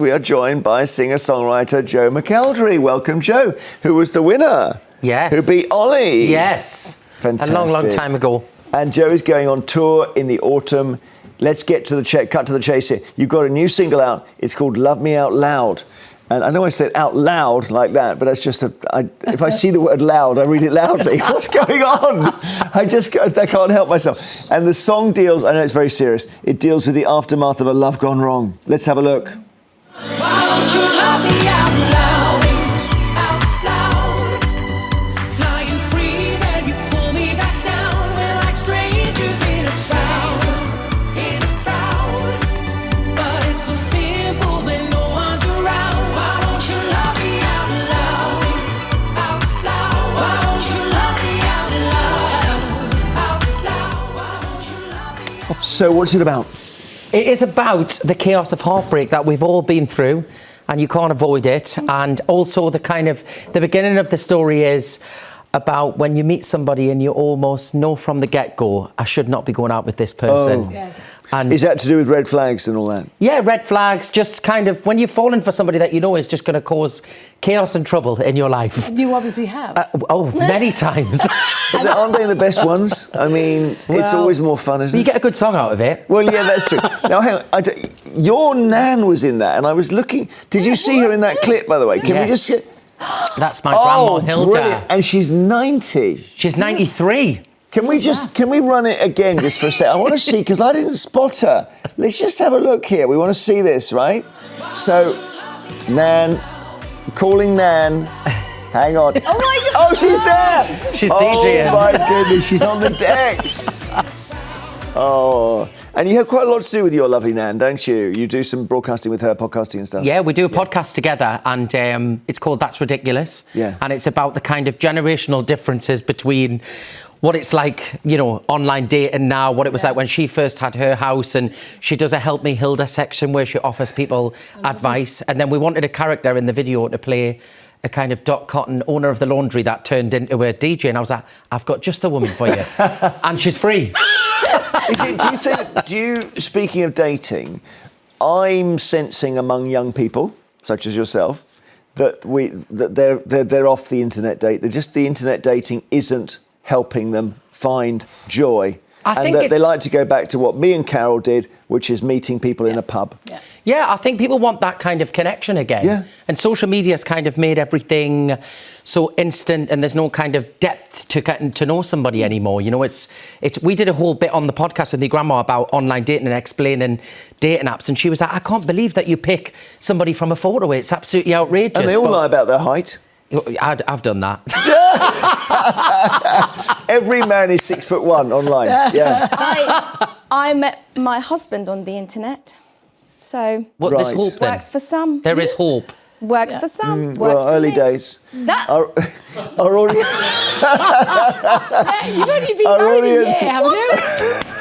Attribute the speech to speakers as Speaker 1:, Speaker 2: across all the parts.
Speaker 1: We are joined by singer-songwriter Joe McElderry. Welcome, Joe, who was the winner.
Speaker 2: Yes.
Speaker 1: Who beat Ollie.
Speaker 2: Yes.
Speaker 1: Fantastic.
Speaker 2: A long time ago.
Speaker 1: And Joe is going on tour in the autumn. Let's get to the cut to the chase here. You've got a new single out. It's called Love Me Out Loud. And I know I said out loud like that, but that's just if I see the word loud, I read it loudly. What's going on? I can't help myself. And the song deals, I know it's very serious, it deals with the aftermath of a love gone wrong. Let's have a look.
Speaker 3: Why don't you love me out loud, out loud? Flying free, then you pull me back down. We're like strangers in a crowd. But it's so simple when no one's around. Why don't you love me out loud, out loud? Why don't you love me out loud, out loud? Why don't you love me out loud?
Speaker 1: So what's it about?
Speaker 2: It is about the chaos of heartbreak that we've all been through, and you can't avoid it. And also the beginning of the story is about when you meet somebody and you almost know from the get-go, I should not be going out with this person.
Speaker 1: Oh.
Speaker 4: Yes.
Speaker 2: And
Speaker 1: Is that to do with red flags and all that?
Speaker 2: yeah, red flags, just kind of when you're falling for somebody that you know is just going to cause chaos and trouble in your life.
Speaker 4: And you obviously have.
Speaker 2: Many times.
Speaker 1: But aren't they the best ones? I mean, it's
Speaker 2: Well,
Speaker 1: always more fun, isn't
Speaker 2: You
Speaker 1: it?
Speaker 2: get a good song out of it.
Speaker 1: Well, yeah, that's true. Now, hang on. Your nan was in that, and I was looking. Did you see her in that clip, by the way? Can we
Speaker 2: Yes.
Speaker 1: just get...
Speaker 2: That's my grandma Hilda.
Speaker 1: Brilliant. And she's 90.
Speaker 2: She's 93.
Speaker 1: Can we run it again just for a sec? I want to see, because I didn't spot her. Let's just have a look here. We want to see this, right? So, Nan, calling Nan. Hang on.
Speaker 4: Oh my God.
Speaker 1: Oh, she's there.
Speaker 2: She's
Speaker 1: Oh
Speaker 2: DJing.
Speaker 1: my goodness, she's on the decks. Oh, and you have quite a lot to do with your lovely Nan, don't you? You do some broadcasting with her, podcasting and stuff.
Speaker 2: Yeah, we do a podcast together, and it's called That's Ridiculous.
Speaker 1: Yeah.
Speaker 2: And it's about the kind of generational differences between what it's like, you know, online dating now, what it was like when she first had her house, and she does a Help Me Hilda section where she offers people advice. And then we wanted a character in the video to play a kind of Dot Cotton, owner of the laundry that turned into a DJ. And I was like, I've got just the woman for you. And she's free.
Speaker 1: Speaking of dating, I'm sensing among young people, such as yourself, that they're off the internet date. Just the internet dating isn't helping them find joy. And that they like to go back to what me and Carol did, which is meeting people in a pub.
Speaker 4: Yeah.
Speaker 2: Yeah, I think people want that kind of connection again.
Speaker 1: Yeah.
Speaker 2: And social media's kind of made everything so instant, and there's no kind of depth to getting to know somebody anymore. You know, we did a whole bit on the podcast with my grandma about online dating and explaining dating apps, and she was like, I can't believe that you pick somebody from a photo. It's absolutely outrageous.
Speaker 1: And they all lie about their height.
Speaker 2: I've done that.
Speaker 1: Every man is 6'1" online. Yeah.
Speaker 5: I met my husband on the internet, so
Speaker 2: Well, there's hope then.
Speaker 5: works for some.
Speaker 2: There is hope.
Speaker 5: Works for some. Works
Speaker 1: Well,
Speaker 5: for
Speaker 1: early
Speaker 5: me.
Speaker 1: days.
Speaker 4: That,
Speaker 1: Our audience.
Speaker 4: you've only been
Speaker 1: Our
Speaker 4: married a
Speaker 1: audience-
Speaker 4: year, haven't you?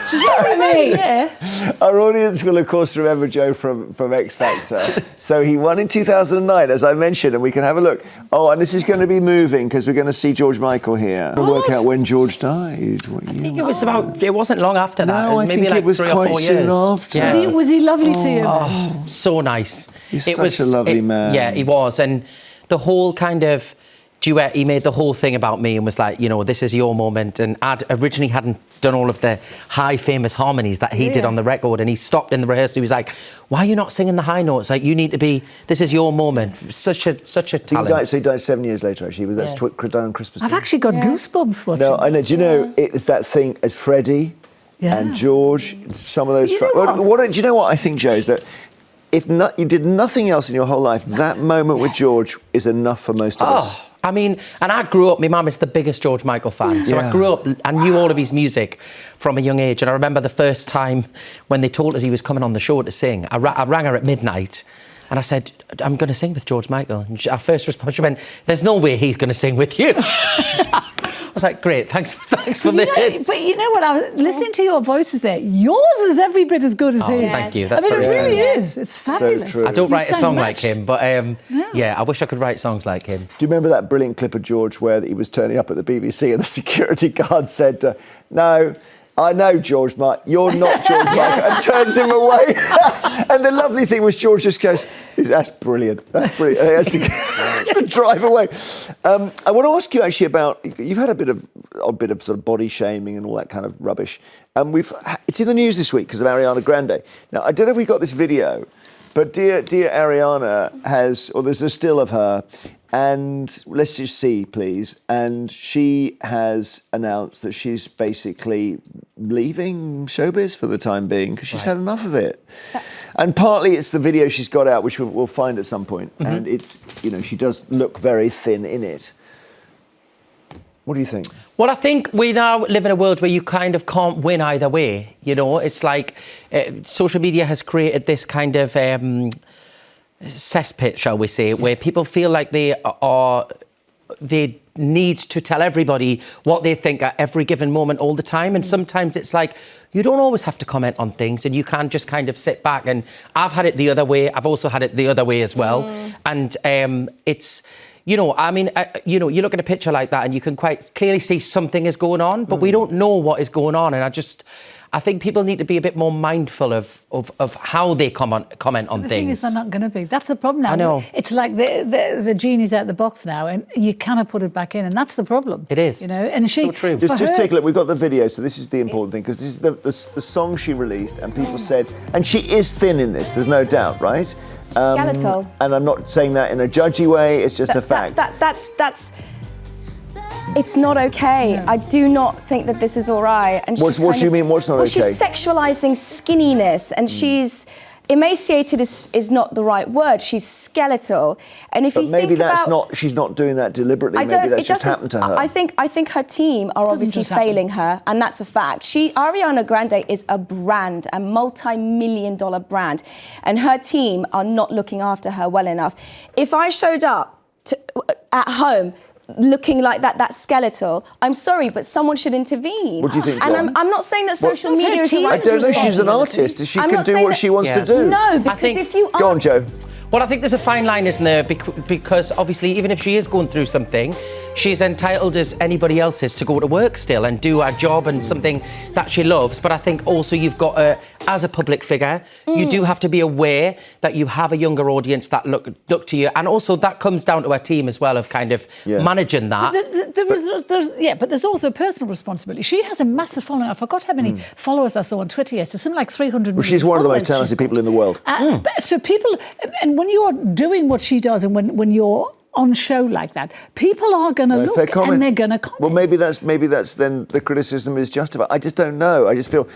Speaker 4: She's married me. Yeah.
Speaker 1: Our audience will, of course, remember Joe from X Factor. So he won in 2009, as I mentioned, and we can have a look. Oh, and this is going to be moving because we're going to see George Michael here. We'll work out when George died. What year
Speaker 2: I think it wasn't long after that.
Speaker 1: No,
Speaker 2: it was
Speaker 1: I
Speaker 2: maybe
Speaker 1: think
Speaker 2: like
Speaker 1: it was
Speaker 2: 3 or
Speaker 1: quite
Speaker 2: 4
Speaker 1: soon
Speaker 2: years.
Speaker 1: after.
Speaker 2: Yeah.
Speaker 4: Was he lovely to you?
Speaker 2: So nice.
Speaker 1: He's such a lovely man.
Speaker 2: Yeah, he was. And the whole kind of duet, he made the whole thing about me and was like, you know, this is your moment. And I'd originally hadn't done all of the high famous harmonies that he did on the record. And he stopped in the rehearsal. He was like, why are you not singing the high notes? Like, you need to be, this is your moment. Such a talent.
Speaker 1: He died 7 years later, actually. That's done on Christmas
Speaker 4: I've
Speaker 1: Day.
Speaker 4: actually got goosebumps watching.
Speaker 1: No, I know. Do you know, it's that thing as Freddie and George, some of those...
Speaker 4: You know
Speaker 1: do you know what I think, Joe, is that if you did nothing else in your whole life, that moment with George is enough for most of us.
Speaker 2: I mean, and I grew up, my mum is the biggest George Michael fan. So I grew up, I knew all of his music from a young age. And I remember the first time when they told us he was coming on the show to sing, I rang her at midnight and I said, I'm going to sing with George Michael. And our first response, she went, there's no way he's going to sing with you. I was like, great, thanks for the hit.
Speaker 4: But you know what? I was listening to your voices there. Yours is every bit as good as his.
Speaker 2: Thank you.
Speaker 4: I
Speaker 2: That's
Speaker 4: mean, it
Speaker 2: very
Speaker 4: really
Speaker 2: kind.
Speaker 4: is. It's fabulous.
Speaker 1: true.
Speaker 2: I don't
Speaker 4: You
Speaker 2: write a
Speaker 4: sound
Speaker 2: song like
Speaker 4: matched.
Speaker 2: him, but yeah, I wish I could write songs like him.
Speaker 1: Do you remember that brilliant clip of George where he was turning up at the BBC and the security guard said, no, I know George Michael. You're not George Michael. And turns him away. And the lovely thing was George just goes, that's brilliant. That's brilliant. And he has to drive away. I want to ask you actually about, you've had a bit of sort of body shaming and all that kind of rubbish. It's in the news this week because of Ariana Grande. Now, I don't know if we got this video, but dear Ariana there's a still of her, and let's just see, please. And she has announced that she's basically leaving showbiz for the time being because she's had enough of it. And partly it's the video she's got out, which we'll find at some point. Mm-hmm. And it's, she does look very thin in it. What do you think?
Speaker 2: Well, I think we now live in a world where you kind of can't win either way. It's like social media has created this kind of cesspit, shall we say, where people feel like they need to tell everybody what they think at every given moment all the time. And sometimes it's like, you don't always have to comment on things and you can just kind of sit back. And I've had it the other way. I've also had it the other way as well. And it's... you look at a picture like that and you can quite clearly see something is going on, but we don't know what is going on. And I think people need to be a bit more mindful of how they comment on
Speaker 4: the
Speaker 2: things.
Speaker 4: Thing is, they're not going to be. That's the problem now.
Speaker 2: I know.
Speaker 4: It's like the genie's out the box now, and you cannot put it back in, and that's the problem.
Speaker 2: It is.
Speaker 4: And she.
Speaker 2: So true.
Speaker 1: Just take a look. We've got the video, so this is the important thing, because this is the song she released, and people said, and she is thin in this. There's no doubt, right?
Speaker 5: Skeletal.
Speaker 1: And I'm not saying that in a judgy way. It's just a fact.
Speaker 5: That's. It's not okay.
Speaker 4: No.
Speaker 5: I do not think that this is all right. And
Speaker 1: what do you mean? What's not okay?
Speaker 5: She's sexualising skinniness, and she's emaciated is not the right word. She's skeletal, and if
Speaker 1: but
Speaker 5: you
Speaker 1: maybe
Speaker 5: think
Speaker 1: that's
Speaker 5: about,
Speaker 1: not. She's not doing that deliberately. Maybe that's just happened to her.
Speaker 5: I think her team are obviously failing her, and that's a fact. Ariana Grande is a brand, a multi-million-dollar brand, and her team are not looking after her well enough. If I showed up at home looking like that's skeletal, I'm sorry, but someone should intervene.
Speaker 1: What do you think,
Speaker 5: And
Speaker 1: John?
Speaker 5: I'm not saying that social media is the right
Speaker 1: I don't know. She's an
Speaker 5: response.
Speaker 1: artist. She
Speaker 5: I'm
Speaker 1: can
Speaker 5: not
Speaker 1: do
Speaker 5: saying
Speaker 1: what
Speaker 5: that-
Speaker 1: she wants to
Speaker 2: Yeah.
Speaker 1: do.
Speaker 5: No, because
Speaker 2: think-
Speaker 5: if you are...
Speaker 1: Go on, Joe.
Speaker 2: Well, I think there's a fine line, isn't there? Because obviously, even if she is going through something, she's entitled as anybody else is to go to work still and do her job and something that she loves. But I think also you've got to, as a public figure, you do have to be aware that you have a younger audience that look to you. And also that comes down to her team as well of kind of managing that.
Speaker 4: But there's also personal responsibility. She has a massive following. I forgot how many followers I saw on Twitter yesterday. Something like 300 million.
Speaker 1: Well, she's one of the most
Speaker 4: followers
Speaker 1: talented people in the world.
Speaker 4: So people, and when you're doing what she does, and when you're on show like that, people are going to look and they're going to comment.
Speaker 1: Well, maybe that's then the criticism is justified. I just don't know. I just feel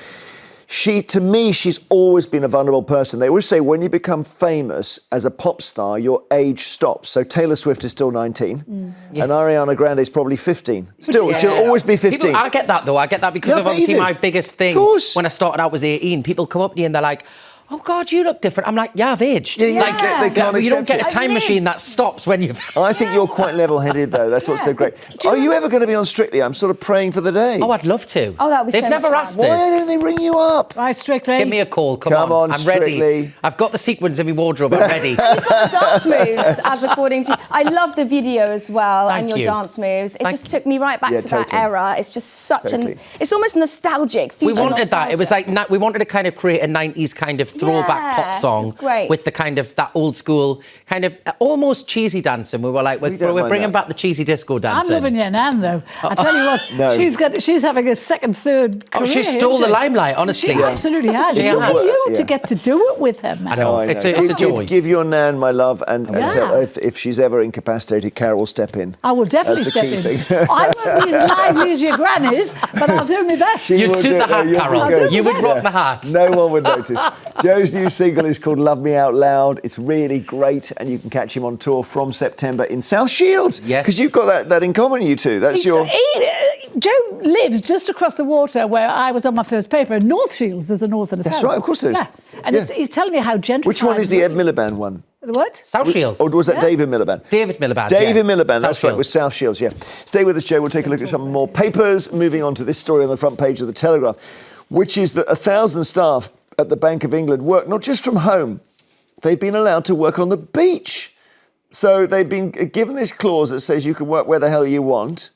Speaker 1: to me, she's always been a vulnerable person. They always say when you become famous as a pop star, your age stops. So Taylor Swift is still 19, and Ariana Grande is probably 15. Still, she'll always be 15.
Speaker 2: I get that though. I get that because of obviously my biggest thing when I started out was 18. People come up to you and they're like, oh God, you look different. I'm like, yeah, I've aged.
Speaker 1: Yeah. They can't
Speaker 2: you don't
Speaker 1: accept
Speaker 2: get
Speaker 1: it.
Speaker 2: a time machine that stops when you've...
Speaker 1: I think you're quite level-headed, though. That's what's so great. Are you ever going to be on Strictly? I'm sort of praying for the day.
Speaker 2: Oh, I'd love to.
Speaker 5: Oh, that'd be
Speaker 2: They've
Speaker 5: so
Speaker 2: never
Speaker 5: much
Speaker 2: asked
Speaker 5: fun.
Speaker 2: us.
Speaker 1: Why don't they ring you up?
Speaker 4: Right, Strictly.
Speaker 2: Give me a call. Come
Speaker 1: on,
Speaker 2: I'm ready.
Speaker 1: Strictly.
Speaker 2: I've got the sequins in my wardrobe. I'm ready.
Speaker 5: You've got the dance moves, as according to... I love the video as well,
Speaker 2: Thank
Speaker 5: and your
Speaker 2: you.
Speaker 5: dance moves. It just took me right back to that
Speaker 1: totally.
Speaker 5: era. It's just such an... It's almost nostalgic,
Speaker 2: We
Speaker 5: future
Speaker 2: wanted that. It was
Speaker 5: nostalgia.
Speaker 2: like we wanted to kind of create a 90s kind of throwback pop song
Speaker 5: it's great.
Speaker 2: with the kind of that old school kind of almost cheesy dancing. We were like, we're
Speaker 1: don't mind
Speaker 2: bringing
Speaker 1: that.
Speaker 2: back the cheesy disco
Speaker 4: I'm
Speaker 2: dancing.
Speaker 4: loving your nan, though. I tell you what,
Speaker 1: No.
Speaker 4: she's having a second, third career.
Speaker 2: Oh, she stole
Speaker 4: isn't
Speaker 2: the limelight, honestly.
Speaker 4: She absolutely has.
Speaker 2: She
Speaker 4: Look at
Speaker 2: has.
Speaker 4: you to get to do it with her, man.
Speaker 2: I know.
Speaker 1: Oh, I
Speaker 2: It's a joy.
Speaker 1: Give your nan my love, and tell her
Speaker 4: Yeah.
Speaker 1: if she's ever incapacitated, Carol will step in.
Speaker 4: I will definitely
Speaker 1: That's the
Speaker 4: step
Speaker 1: key
Speaker 4: in.
Speaker 1: thing.
Speaker 4: I won't be as lively as your grannies, but I'll do my best.
Speaker 1: She
Speaker 2: You'd
Speaker 1: will
Speaker 2: suit
Speaker 1: do
Speaker 2: the
Speaker 1: it.
Speaker 2: hat,
Speaker 1: You'll be
Speaker 2: Carol.
Speaker 1: good.
Speaker 2: You would
Speaker 4: Yeah.
Speaker 2: rock the hat.
Speaker 1: No one would notice. Joe's new single is called Love Me Out Loud. It's really great, and you can catch him on tour from September in South Shields.
Speaker 2: Yes.
Speaker 1: Because you've got that in common, you two. That's your...
Speaker 4: Joe lives just across the water where I was on my first paper. North Shields, there's a north and a south.
Speaker 1: That's right, of course there is.
Speaker 4: Yeah. And
Speaker 1: Yeah.
Speaker 4: he's telling me how gentrified...
Speaker 1: Which one is the Ed Miliband one?
Speaker 4: The what?
Speaker 2: South Shields.
Speaker 1: Or was that David Miliband?
Speaker 2: David Miliband.
Speaker 1: David
Speaker 2: yeah.
Speaker 1: Miliband,
Speaker 2: South
Speaker 1: that's right,
Speaker 2: Shields.
Speaker 1: with South Shields, yeah. Stay with us, Joe. We'll take a look at some more papers. Moving on to this story on the front page of the Telegraph, which is that 1,000 staff at the Bank of England work not just from home, they've been allowed to work on the beach. So they've been given this clause that says you can work where the hell you want.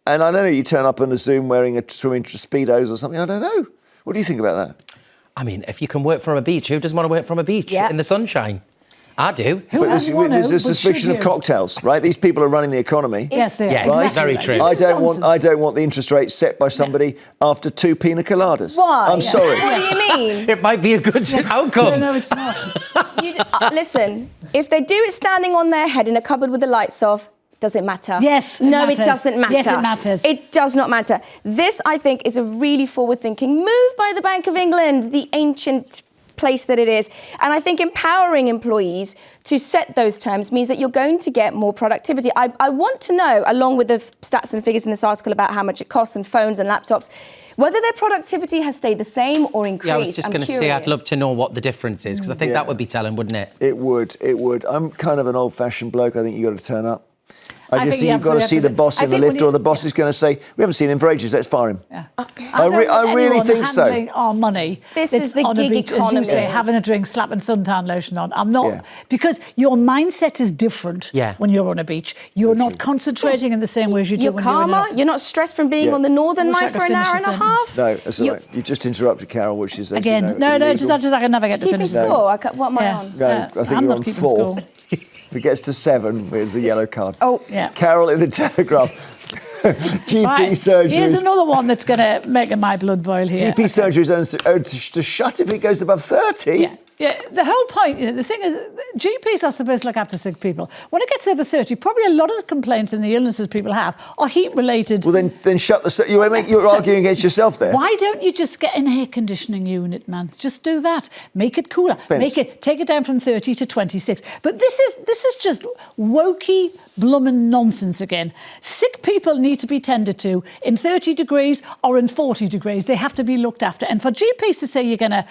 Speaker 1: And I don't know, you turn up on a Zoom wearing a swimming Speedos or something. I don't know. What do you think about that?
Speaker 2: I mean, if you can work from a beach, who doesn't want to work from a beach in the sunshine? I do.
Speaker 4: Who
Speaker 1: But
Speaker 4: doesn't want
Speaker 1: there's
Speaker 4: to,
Speaker 1: a
Speaker 4: but
Speaker 1: suspicion
Speaker 4: should
Speaker 1: of
Speaker 4: you?
Speaker 1: cocktails, right? These people are running the economy.
Speaker 4: Yes, they are.
Speaker 2: Yeah,
Speaker 1: Right?
Speaker 2: very true.
Speaker 1: I
Speaker 4: This is
Speaker 1: don't want
Speaker 4: nonsense.
Speaker 1: the interest rate set by somebody after 2 pina coladas.
Speaker 5: Why?
Speaker 1: I'm sorry.
Speaker 5: What do you mean?
Speaker 2: It might be a good outcome.
Speaker 4: No, it's not.
Speaker 5: Listen, if they do it standing on their head in a cupboard with the lights off, does it matter?
Speaker 4: Yes, it
Speaker 5: No,
Speaker 4: matters.
Speaker 5: it doesn't matter.
Speaker 4: Yes, it matters.
Speaker 5: It does not matter. This, I think, is a really forward-thinking move by the Bank of England, the ancient place that it is. And I think empowering employees to set those terms means that you're going to get more productivity. I want to know, along with the stats and figures in this article about how much it costs and phones and laptops, whether their productivity has stayed the same or increased.
Speaker 2: Yeah, I was just going to say, I'd love to know what the difference is, because I think that would be telling, wouldn't it?
Speaker 1: It would. I'm kind of an old-fashioned bloke. I think you've got to turn up. I just
Speaker 4: think
Speaker 1: think you've got to see the boss
Speaker 4: I
Speaker 1: in the
Speaker 4: think when
Speaker 1: lift, or the boss is going to say, we haven't seen him for ages, let's fire him.
Speaker 4: Yeah.
Speaker 1: I really think so.
Speaker 4: Handling our money.
Speaker 5: This
Speaker 4: that's
Speaker 5: is the
Speaker 4: on a
Speaker 5: gig
Speaker 4: beach, as you
Speaker 5: economy.
Speaker 4: say, having a drink, slapping suntan lotion on. I'm not
Speaker 1: Yeah.
Speaker 4: because your mindset is different when you're on a beach. You're not concentrating in the same way as you do
Speaker 5: You're
Speaker 4: when you're in an
Speaker 5: calmer.
Speaker 4: office.
Speaker 5: You're not stressed from being
Speaker 1: Yeah.
Speaker 5: on the Northern
Speaker 4: I wish I
Speaker 5: Line
Speaker 4: could
Speaker 5: for an
Speaker 4: finish
Speaker 5: hour
Speaker 4: the
Speaker 5: and a
Speaker 4: sentence.
Speaker 5: half.
Speaker 1: No, that's all right. You just interrupted Carol, which is, as
Speaker 4: Again,
Speaker 1: you know,
Speaker 4: no,
Speaker 1: illegal.
Speaker 4: just I can never get to
Speaker 5: Keeping
Speaker 4: finish.
Speaker 5: score. What am I
Speaker 4: Yeah.
Speaker 5: on?
Speaker 1: No, I think
Speaker 4: I'm
Speaker 1: you're
Speaker 4: not
Speaker 1: on
Speaker 4: keeping
Speaker 1: 4.
Speaker 4: score.
Speaker 1: If it gets to 7, it's a yellow card.
Speaker 5: Oh,
Speaker 4: Yeah.
Speaker 1: Carol in the Telegraph. GP
Speaker 4: Right.
Speaker 1: surgeries.
Speaker 4: Here's another one that's going to make my blood boil here.
Speaker 1: GP surgeries owed to shut if it goes above 30.
Speaker 4: Yeah. Yeah, the whole point, the thing is, GPs are supposed to look after sick people. When it gets over 30, probably a lot of the complaints and the illnesses people have are heat-related.
Speaker 1: Well, then shut the... You're arguing against yourself there.
Speaker 4: Why don't you just get an air conditioning unit, man? Just do that. Make it cooler. Take it down from 30 to 26. But this is just wokey, blummin' nonsense again. Sick people need to be tended to in 30 degrees or in 40 degrees. They have to be looked after. And for GPs to say you're gonna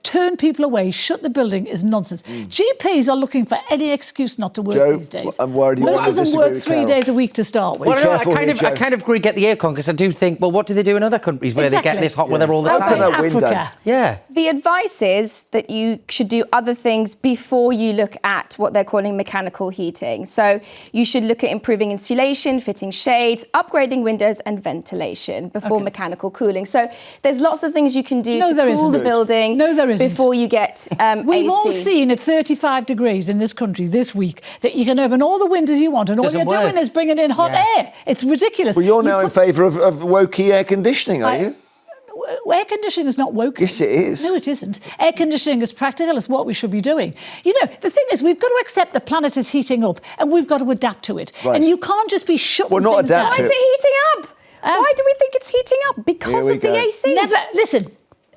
Speaker 4: turn people away, shut the building is nonsense. GPs are looking for any excuse not to work
Speaker 1: Joe,
Speaker 4: these days.
Speaker 1: I'm worried you
Speaker 4: Most
Speaker 1: want to
Speaker 4: of them
Speaker 1: disagree
Speaker 4: work
Speaker 1: with
Speaker 4: 3
Speaker 1: Carol.
Speaker 4: days a week to start with.
Speaker 2: Well, no,
Speaker 1: careful here,
Speaker 2: I kind of agree get the aircon, because I do think, well, what do they do in other countries where they
Speaker 4: Exactly.
Speaker 2: get this hot weather all the
Speaker 1: Open
Speaker 2: time?
Speaker 1: that window.
Speaker 4: Africa.
Speaker 2: Yeah.
Speaker 5: The advice is that you should do other things before you look at what they're calling mechanical heating. So you should look at improving insulation, fitting shades, upgrading windows and ventilation before mechanical cooling. So there's lots of things you can do to
Speaker 4: there
Speaker 5: cool
Speaker 4: isn't.
Speaker 5: the building
Speaker 4: No, there isn't.
Speaker 5: before you get
Speaker 4: We've all
Speaker 5: AC.
Speaker 4: seen at 35 degrees in this country this week that you can open all the windows you want and all
Speaker 2: Doesn't
Speaker 4: you're
Speaker 2: work.
Speaker 4: doing is bringing in hot
Speaker 2: Yeah.
Speaker 4: air. It's ridiculous.
Speaker 1: Well, you're
Speaker 4: You
Speaker 1: now in
Speaker 4: put-
Speaker 1: favour of wokey air conditioning, are you?
Speaker 4: Air conditioning is not woke.
Speaker 1: Yes, it is.
Speaker 4: No, it isn't. Air conditioning is practical. It's what we should be doing. You know, the thing is, we've got to accept the planet is heating up and we've got to adapt to it.
Speaker 1: Right.
Speaker 4: And you can't just be shutting
Speaker 1: Well, not
Speaker 4: things
Speaker 1: adapt
Speaker 4: down.
Speaker 5: Why is it heating up? Why do we think it's heating up? Because
Speaker 1: Here we
Speaker 5: of the
Speaker 1: go.
Speaker 5: AC.
Speaker 4: Never, listen,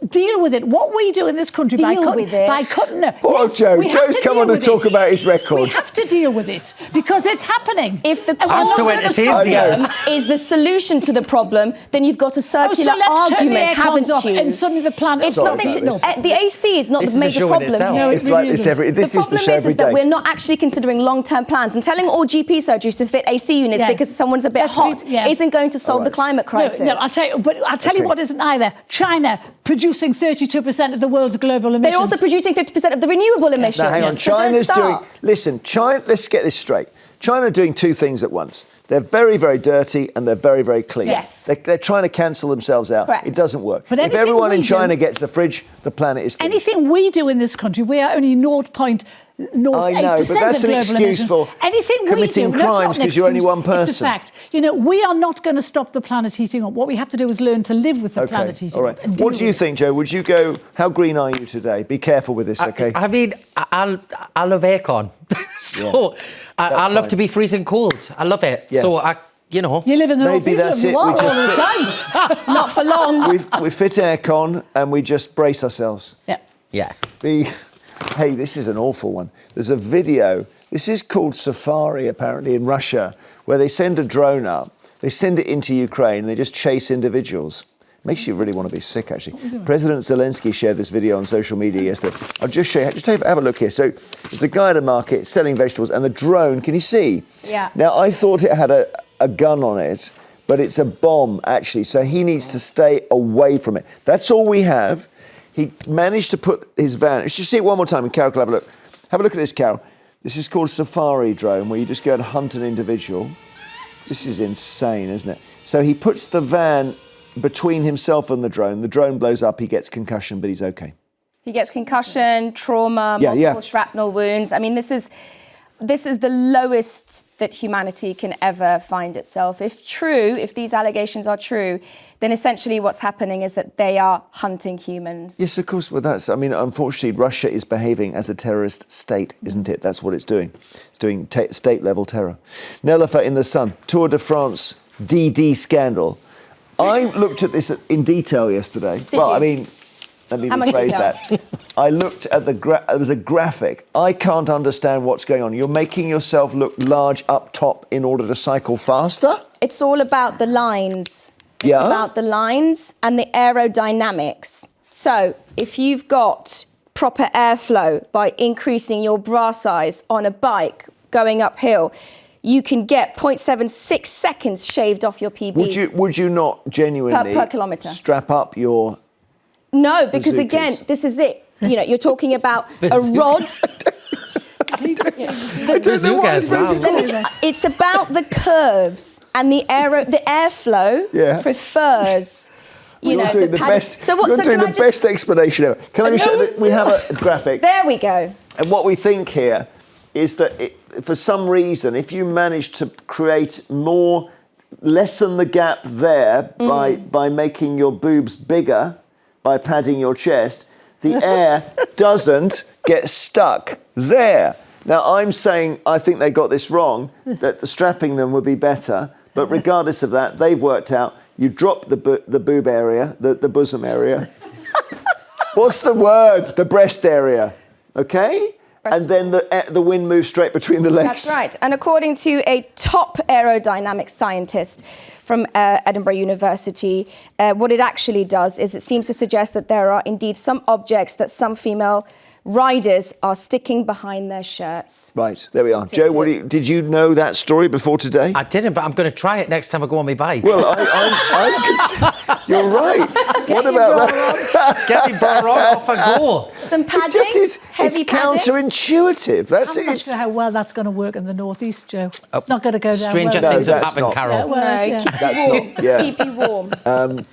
Speaker 4: deal with it. What we do in this country by
Speaker 5: Deal
Speaker 4: cutting...
Speaker 5: with it.
Speaker 4: By cutting no,
Speaker 1: Poor
Speaker 4: yes,
Speaker 1: Joe.
Speaker 4: we have
Speaker 1: Joe's
Speaker 4: to
Speaker 1: come
Speaker 4: deal
Speaker 1: on to
Speaker 4: with
Speaker 1: talk
Speaker 4: it.
Speaker 1: about his record.
Speaker 4: We have to deal with it because it's happening.
Speaker 5: If the
Speaker 4: And we're
Speaker 2: I'm
Speaker 4: not
Speaker 2: so
Speaker 4: gonna
Speaker 2: entertained
Speaker 4: stop
Speaker 2: by
Speaker 4: it.
Speaker 2: this.
Speaker 5: is the solution to the problem, then you've got a
Speaker 4: So
Speaker 5: circular
Speaker 4: let's turn the
Speaker 5: argument,
Speaker 4: air
Speaker 5: haven't
Speaker 4: cons off
Speaker 5: you?
Speaker 4: and suddenly the planet...
Speaker 5: It's
Speaker 1: Sorry
Speaker 5: nothing to,
Speaker 1: about this.
Speaker 5: the AC is not
Speaker 2: This
Speaker 5: the
Speaker 2: is a
Speaker 5: major
Speaker 2: show in
Speaker 5: problem
Speaker 2: itself.
Speaker 5: here.
Speaker 4: No, it
Speaker 1: It's like
Speaker 4: really
Speaker 1: this
Speaker 4: isn't.
Speaker 1: every. This
Speaker 5: the
Speaker 1: is the
Speaker 5: problem
Speaker 1: show every
Speaker 5: is that
Speaker 1: day.
Speaker 5: we're not actually considering long-term plans, and telling all GP surgeries to fit AC units
Speaker 4: Yeah.
Speaker 5: because someone's a bit
Speaker 4: That's right,
Speaker 5: hot
Speaker 4: yeah.
Speaker 5: isn't going to solve
Speaker 1: All
Speaker 5: the
Speaker 1: right.
Speaker 5: climate crisis.
Speaker 4: No, I'll tell you
Speaker 1: Okay.
Speaker 4: what isn't either. China producing 32% of the world's global emissions.
Speaker 5: They're also producing 50% of the renewable emissions.
Speaker 1: Now, hang on.
Speaker 5: So don't
Speaker 1: China's doing...
Speaker 5: start.
Speaker 1: Listen, China... Let's get this straight. China are doing 2 things at once. They're very, very dirty and they're very, very clean.
Speaker 5: Yes.
Speaker 1: They're trying to cancel themselves out.
Speaker 5: Correct.
Speaker 1: It doesn't work.
Speaker 4: But
Speaker 1: If
Speaker 4: anything
Speaker 1: everyone
Speaker 4: we
Speaker 1: in China
Speaker 4: do-
Speaker 1: gets a fridge, the planet is finished.
Speaker 4: Anything we do in this country, we are only 0.08%
Speaker 1: I know, but that's
Speaker 4: of
Speaker 1: an
Speaker 4: global
Speaker 1: excuse
Speaker 4: emissions.
Speaker 1: for
Speaker 4: Anything
Speaker 1: committing
Speaker 4: we do, that's not
Speaker 1: crimes
Speaker 4: an
Speaker 1: 'cause you're only
Speaker 4: excuse,
Speaker 1: one
Speaker 4: It's a
Speaker 1: person.
Speaker 4: fact. You know, we are not going to stop the planet heating up. What we have to do is learn to live with the planet heating
Speaker 1: all right.
Speaker 4: up. and deal
Speaker 1: What do you
Speaker 4: with it.
Speaker 1: think, Joe? Would you go... How green are you today? Be careful with this, OK?
Speaker 2: I mean, I love aircon. So I love
Speaker 1: fine.
Speaker 2: to be freezing cold. I love it.
Speaker 1: Yeah.
Speaker 2: So you know.
Speaker 4: You live in the
Speaker 1: Maybe
Speaker 4: northeast,
Speaker 1: that's
Speaker 4: you
Speaker 1: it.
Speaker 4: are
Speaker 1: We
Speaker 4: all
Speaker 1: just
Speaker 4: the
Speaker 1: fit-
Speaker 4: time.
Speaker 5: Not for long.
Speaker 1: we fit aircon and we just brace ourselves.
Speaker 4: Yeah.
Speaker 2: Yeah.
Speaker 1: Hey, this is an awful one. There's a video. This is called Safari, apparently, in Russia, where they send a drone up, they send it into Ukraine, and they just chase individuals. Makes you really want to be sick, actually. President Zelensky shared this video on social media yesterday. I'll just show you. Just have a look here. So there's a guy at a market selling vegetables, and the drone, can you see?
Speaker 5: Yeah.
Speaker 1: Now, I thought it had a gun on it, but it's a bomb, actually. So he needs to stay away from it. That's all we have. He managed to put his van... Let's just see it one more time, and Carol can have a look. Have a look at this, Carol. This is called Safari drone, where you just go and hunt an individual. This is insane, isn't it? So he puts the van between himself and the drone. The drone blows up. He gets concussion, but he's okay.
Speaker 5: He gets concussion, trauma, multiple shrapnel wounds. I mean, this is the lowest that humanity can ever find itself. If these allegations are true, then essentially what's happening is that they are hunting humans.
Speaker 1: Yes, of course. Well, unfortunately, Russia is behaving as a terrorist state, isn't it? That's what it's doing. It's doing state-level terror. Nelofer in the Sun, Tour de France, DD scandal. I looked at this in detail yesterday.
Speaker 5: Did you?
Speaker 1: I mean, let me rephrase that. I looked at there was a graphic. I can't understand what's going on. You're making yourself look large up top in order to cycle faster?
Speaker 5: It's all about the lines. It's about the lines and the aerodynamics. So if you've got proper airflow by increasing your bra size on a bike going uphill, you can get 0.76 seconds shaved off your PB.
Speaker 1: Would you not genuinely
Speaker 5: per kilometre
Speaker 1: strap up your...
Speaker 5: No, because again, this is it. You know, you're talking about a rod. It's about the curves and the airflow prefers.
Speaker 1: You're doing the best.
Speaker 5: So what?
Speaker 1: You're doing the best explanation ever. Can I just show that we have a graphic?
Speaker 5: There we go.
Speaker 1: And what we think here is that for some reason, if you manage to create lessen the gap there by making your boobs bigger, by padding your chest, the air doesn't get stuck there. Now, I'm saying I think they got this wrong, that the strapping them would be better, but regardless of that, they've worked out you drop the boob area, the bosom area. What's the word? The breast area, okay? And then the wind moves straight between the legs.
Speaker 5: That's right. And according to a top aerodynamic scientist from Edinburgh University, what it actually does is it seems to suggest that there are indeed some objects that some female riders are sticking behind their shirts.
Speaker 1: Right, there we are. Joe, did you know that story before today?
Speaker 2: I didn't, but I'm going to try it next time I go on my bike.
Speaker 1: Well, you're right. What about that?
Speaker 2: Get me bra on, off I go.
Speaker 5: Some padding,
Speaker 1: it's counterintuitive. That's
Speaker 4: I'm
Speaker 1: it.
Speaker 4: not sure how well that's going to work in the northeast, Joe. It's not going to go down
Speaker 2: Stranger
Speaker 4: well.
Speaker 2: things have
Speaker 1: that's
Speaker 2: happened,
Speaker 1: not.
Speaker 2: Carol.
Speaker 1: That's not. Yeah.
Speaker 5: Keep you warm.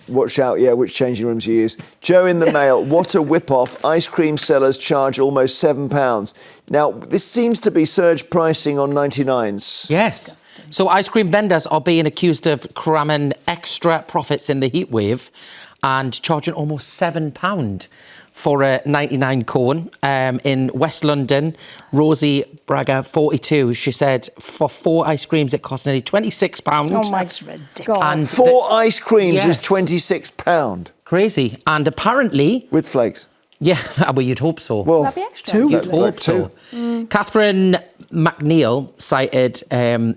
Speaker 1: Watch out, which changing rooms you use. Joe in the Mail, what a whip-off. Ice cream sellers charge almost £7. Now, this seems to be surge pricing on 99s.
Speaker 2: Yes. So ice cream vendors are being accused of cramming extra profits in the heat wave and charging almost £7 for a 99 cone. In West London, Rosie Braga, 42, she said for 4 ice creams it cost nearly £26.
Speaker 5: Oh my
Speaker 4: That's ridiculous.
Speaker 5: God.
Speaker 2: And
Speaker 1: 4 ice creams
Speaker 2: Yes.
Speaker 1: is £26.
Speaker 2: Crazy. And apparently...
Speaker 1: With flakes.
Speaker 2: Yeah, well, you'd hope so.
Speaker 1: Well,
Speaker 5: That'd be extra.
Speaker 4: 2.
Speaker 2: You'd hope so. Catherine McNeil cited,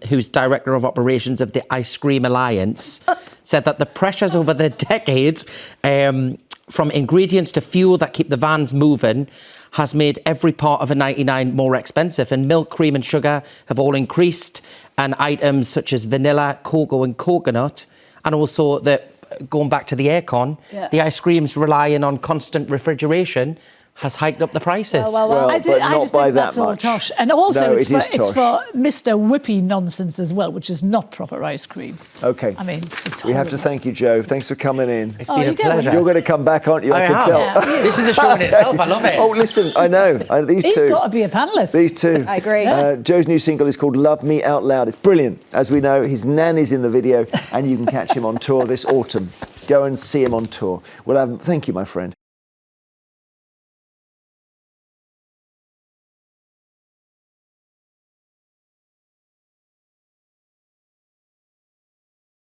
Speaker 2: who's Director of Operations of the Ice Cream Alliance, said that the pressures over the decades, from ingredients to fuel that keep the vans moving, has made every part of a 99 more expensive. And milk, cream and sugar have all increased, and items such as vanilla, cocoa and coconut, and also going back to the aircon, the ice creams relying on constant refrigeration has hiked up the prices.
Speaker 1: Well,
Speaker 4: I
Speaker 1: but not
Speaker 4: just
Speaker 1: by
Speaker 4: think
Speaker 1: that
Speaker 4: that's all
Speaker 1: much.
Speaker 4: tosh. And also,
Speaker 1: No,
Speaker 4: it's
Speaker 1: it is
Speaker 4: for
Speaker 1: tosh.
Speaker 4: Mr. Whippy nonsense as well, which is not proper ice cream.
Speaker 1: OK.
Speaker 4: I mean, it's just
Speaker 1: We have to
Speaker 4: horrible.
Speaker 1: thank you, Joe. Thanks for coming in.
Speaker 2: It's been a
Speaker 4: you go.
Speaker 2: pleasure.
Speaker 1: You're going to come back, aren't you? I can
Speaker 2: am.
Speaker 1: tell.
Speaker 4: Yeah.
Speaker 2: This is a show in itself. I love it.
Speaker 1: Oh, listen, I know. These
Speaker 4: He's
Speaker 1: two.
Speaker 4: got to be a panellist.
Speaker 1: These two.
Speaker 5: I agree.
Speaker 1: Joe's new single is called Love Me Out Loud. It's brilliant. As we know, his nan is in the video, and you can catch him on tour this autumn. Go and see him on tour. Well, thank you, my friend.